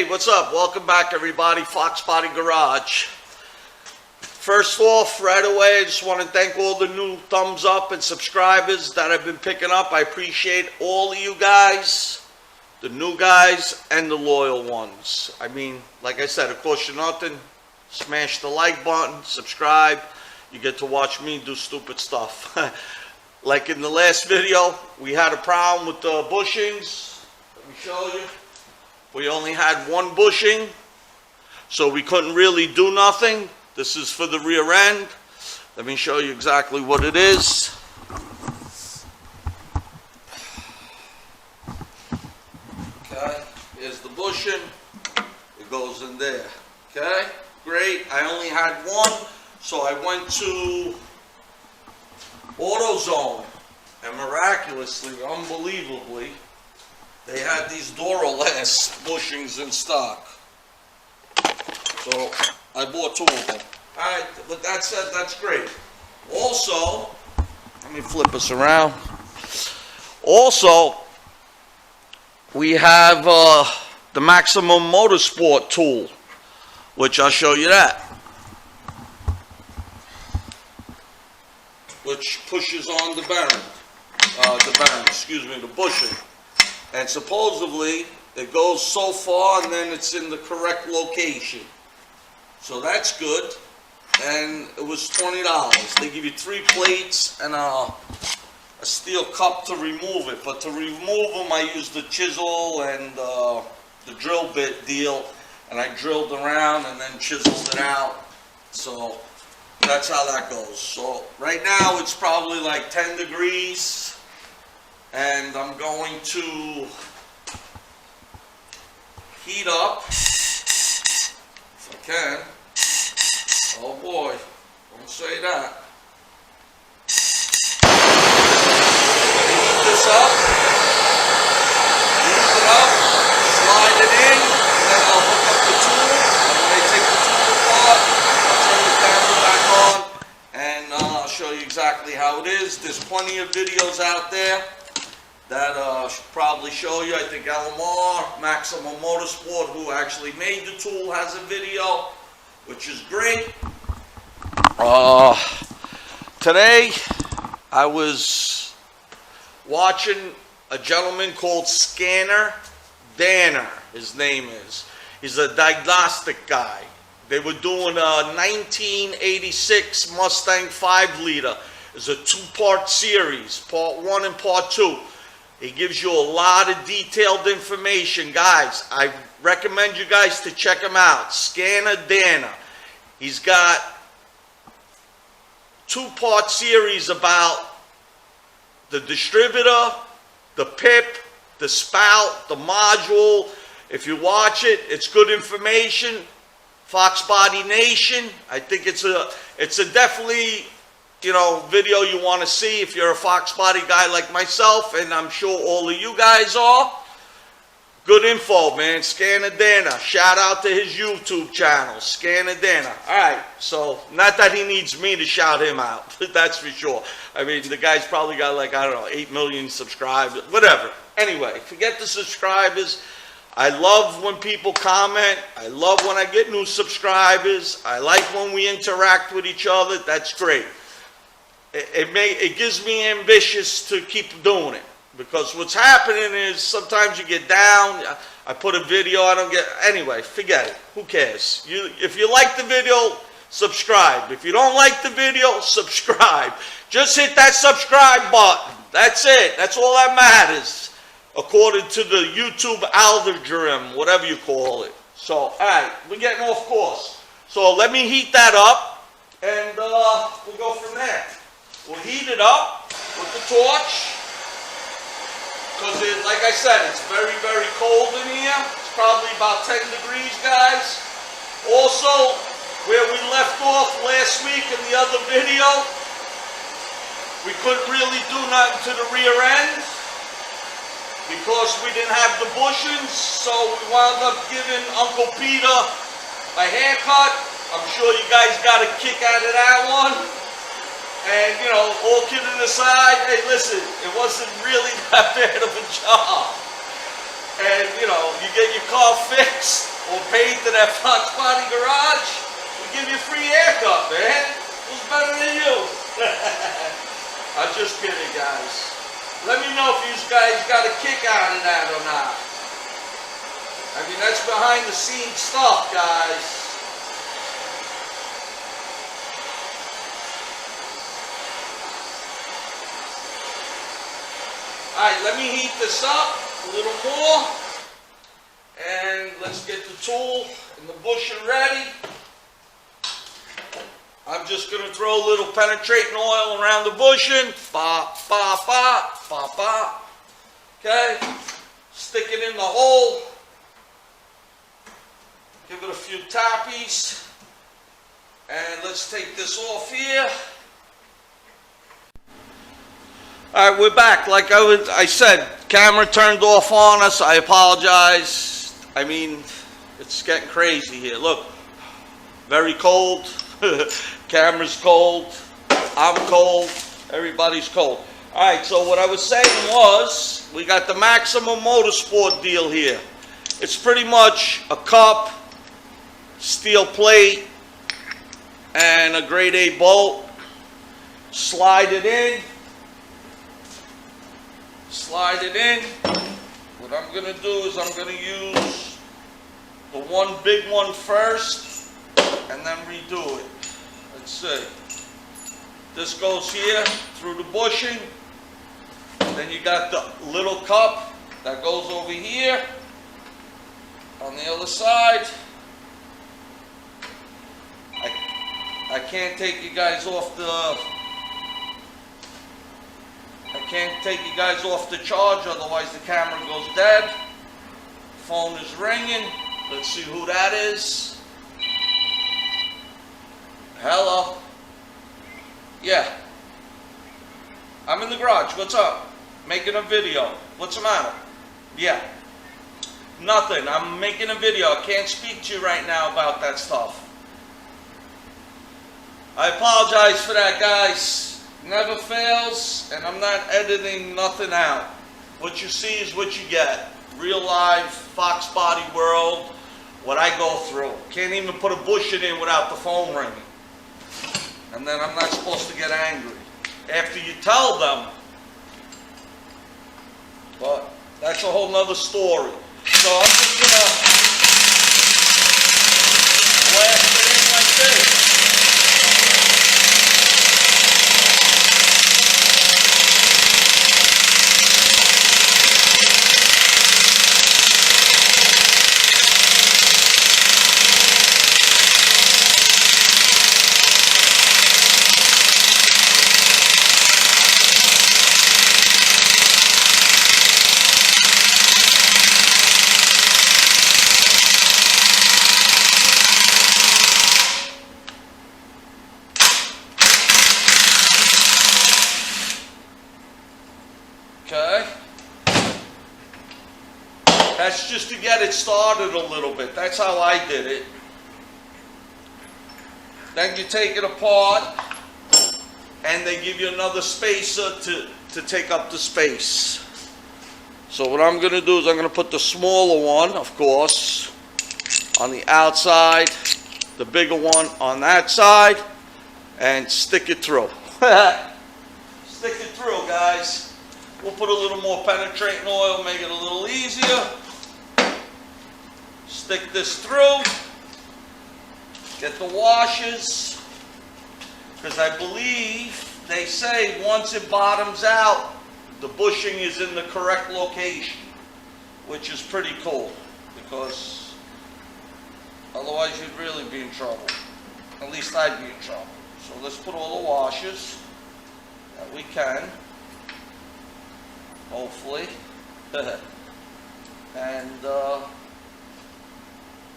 Hey, what's up? Welcome back, everybody. Foxbody Garage. First off, right away, I just want to thank all the new thumbs up and subscribers that I've been picking up. I appreciate all of you guys, the new guys and the loyal ones. I mean, like I said, it costs you nothing. Smash the like button, subscribe. You get to watch me do stupid stuff. Like in the last video, we had a problem with the bushings. Let me show you. We only had one bushing, so we couldn't really do nothing. This is for the rear end. Let me show you exactly what it is. Okay, here's the bushing. It goes in there. Okay, great. I only had one, so I went to AutoZone, and miraculously, unbelievably, they had these Duralast bushings in stock. So I bought two of them. Alright, but that said, that's great. Also, let me flip us around. Also, we have the Maximum Motorsport tool, which I'll show you that. Which pushes on the bearing. The bushing. And supposedly, it goes so far and then it's in the correct location. So that's good. And it was $20. They give you 3 plates and a steel cup to remove it. But to remove them, I used the chisel and the drill bit deal. And I drilled around and then chiseled it out. So that's how that goes. So right now, it's probably like 10 degrees. And I'm going to heat up, if I can. Oh boy, don't say that. Heat this up, slide it in, and then I'll hook up the tool. And when I take the tool apart, I'll turn the camera back on, and I'll show you exactly how it is. There's plenty of videos out there that should probably show you. I think LMR, Maximum Motorsport, who actually made the tool, has a video, which is great. Today, I was watching a gentleman called Scannerdanner, his name is. He's a diagnostic guy. They were doing a 1986 Mustang 5-liter. It's a 2-part series, part 1 and part 2. He gives you a lot of detailed information. Guys, I recommend you guys to check him out. Scannerdanner. He's got 2-part series about the distributor, the PIP, the spout, the module. If you watch it, it's good information. Foxbody Nation. I think it's a definitely, you know, video you want to see if you're a Foxbody guy like myself, and I'm sure all of you guys are. Good info, man. Scannerdanner. Shout out to his YouTube channel, Scannerdanner. Alright, so not that he needs me to shout him out, that's for sure. I mean, the guy's probably got like, I don't know, 8 million subscribers, whatever. Anyway, forget the subscribers. I love when people comment. I love when I get new subscribers. I like when we interact with each other. That's great. It gives me ambitious to keep doing it, because what's happening is sometimes you get down. I put a video, I don't get, anyway, forget it. Who cares? If you like the video, subscribe. If you don't like the video, subscribe. Just hit that subscribe button. That's it. That's all that matters, according to the YouTube algorithm, whatever you call it. So, all right, we're getting off course. So let me heat that up, and we'll go from there. We'll heat it up with the torch, because like I said, it's very, very cold in here. It's probably about 10 degrees, guys. Also, where we left off last week in the other video, we couldn't really do nothing to the rear end because we didn't have the bushings, so we wound up giving Uncle Peter a haircut. I'm sure you guys got a kick out of that one. And, you know, all kidding aside, hey, listen, it wasn't really that bad of a job. And, you know, you get your car fixed, or painted at Foxbody Garage, we give you a free haircut, man. Who's better than you? I'm just kidding, guys. Let me know if you guys got a kick out of that or not. I mean, that's behind the scenes stuff, guys. Alright, let me heat this up a little more. And let's get the tool and the bushing ready. I'm just going to throw a little penetrating oil around the bushing. Ba, ba, ba, ba, ba. Okay. Stick it in the hole. Give it a few tappies. And let's take this off here. Alright, we're back. Like I said, camera turned off on us. I apologize. I mean, it's getting crazy here. Look, very cold. Camera's cold. I'm cold. Everybody's cold. Alright, so what I was saying was, we got the Maximum Motorsport deal here. It's pretty much a cup, steel plate, and a grade A bolt. Slide it in. Slide it in. What I'm going to do is I'm going to use the one big one first and then redo it. Let's see. This goes here through the bushing. Then you got the little cup that goes over here on the other side. I can't take you guys off the charge, otherwise the camera goes dead. Phone is ringing. Let's see who that is. Hello. Yeah. I'm in the garage. What's up? Making a video. What's the matter? Yeah. Nothing. I'm making a video. I can't speak to you right now about that stuff. I apologize for that, guys. Never fails, and I'm not editing nothing out. What you see is what you get. Real live Foxbody world, what I go through. Can't even put a bushing in without the phone ringing. And then I'm not supposed to get angry. After you tell them, but that's a whole nother story. So I'm just gonna blast it in like this. Okay, that's just to get it started a little bit. That's how I did it. Then you take it apart and they give you another spacer to take up the space. So what I'm going to do is I'm going to put the smaller one, of course, on the outside, the bigger one on that side, and stick it through. Stick it through, guys. We'll put a little more penetrating oil, make it a little easier. Stick this through. Get the washers. Because I believe they say once it bottoms out, the bushing is in the correct location. Which is pretty cool. Because otherwise you'd really be in trouble. At least I'd be in trouble. So let's put all the washers that we can. Hopefully. And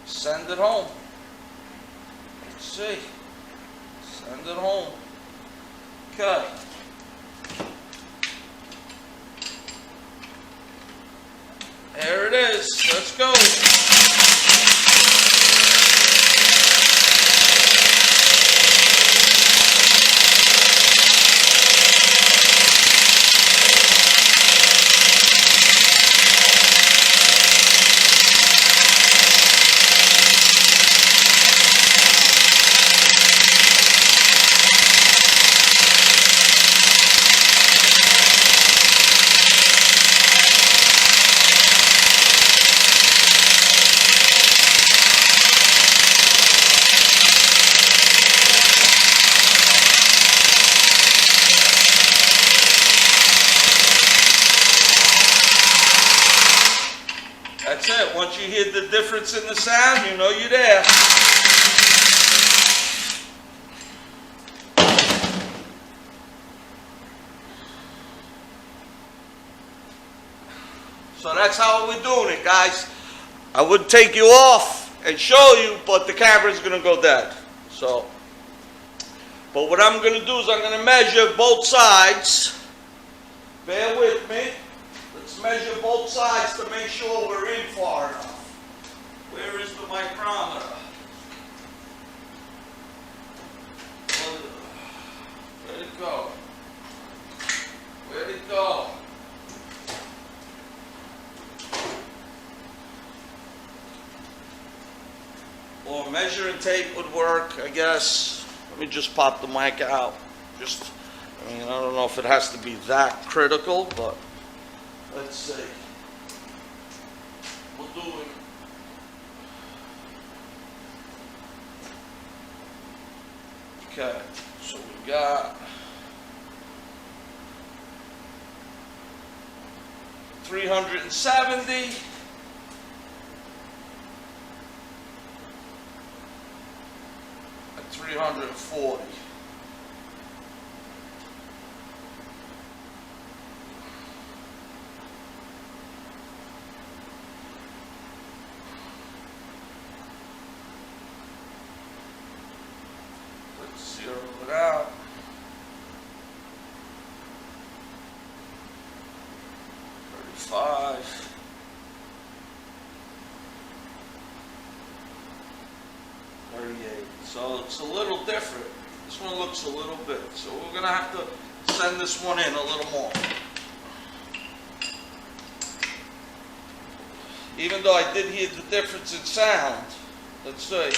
send it home. Let's see. Send it home. Okay. There it is. Let's go. hear the difference in the sound, you know you're there. So that's how we're doing it, guys. I would take you off and show you, but the camera's gonna go dead. So, but what I'm gonna do is I'm gonna measure both sides. Bear with me. Let's measure both sides to make sure we're in far enough. Where is the micrometer? Where'd it go? Where'd it go? Or measuring tape would work, I guess. Let me just pop the mic out. I mean, I don't know if it has to be that critical, but let's see. We'll do it. Okay, so we got 370. At 340. Zero it out. 35. 38. So it's a little different. This one looks a little bit. So we're gonna have to send this one in a little more. Even though I did hear the difference in sound. Let's see.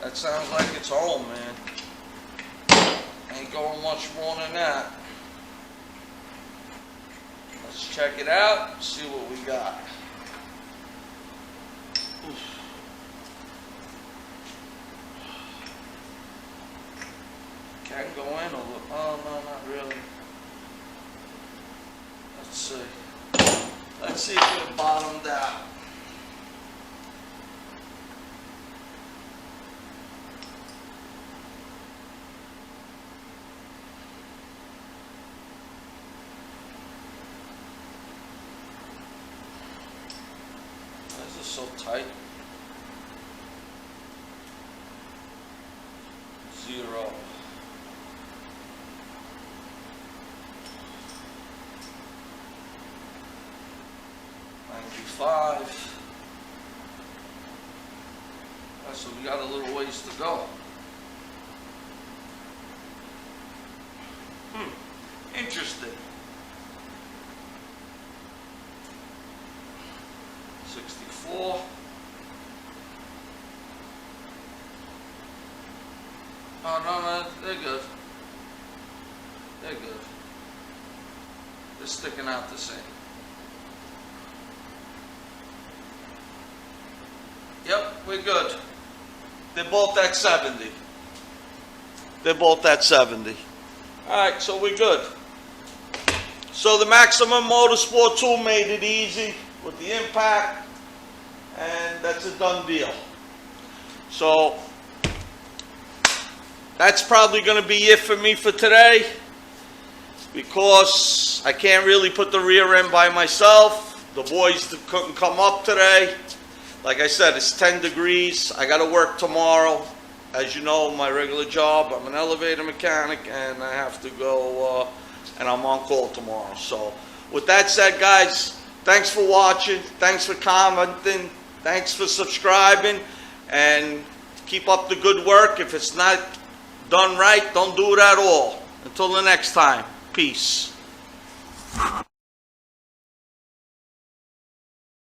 That sounds like it's home, man. Ain't going much more than that. Let's check it out and see what we got. Oof. Can go in a little. Oh, no, not really. Let's see. Let's see if it bottomed out. This is so tight. 0. 95. So we got a little ways to go. Interesting. 64. Oh, no, they're good. They're good. They're sticking out the same. Yep, we're good. They're both at 70. They're both at 70. Alright, so we're good. So the Maximum Motorsport tool made it easy with the impact, and that's a done deal. So that's probably going to be it for me for today, because I can't really put the rear end by myself. The boys couldn't come up today. Like I said, it's 10 degrees. I got to work tomorrow. As you know, my regular job, I'm an elevator mechanic, and I have to go, and I'm on call tomorrow. So with that said, guys, thanks for watching. Thanks for commenting. Thanks for subscribing. And keep up the good work. If it's not done right, don't do it at all. Until the next time, peace.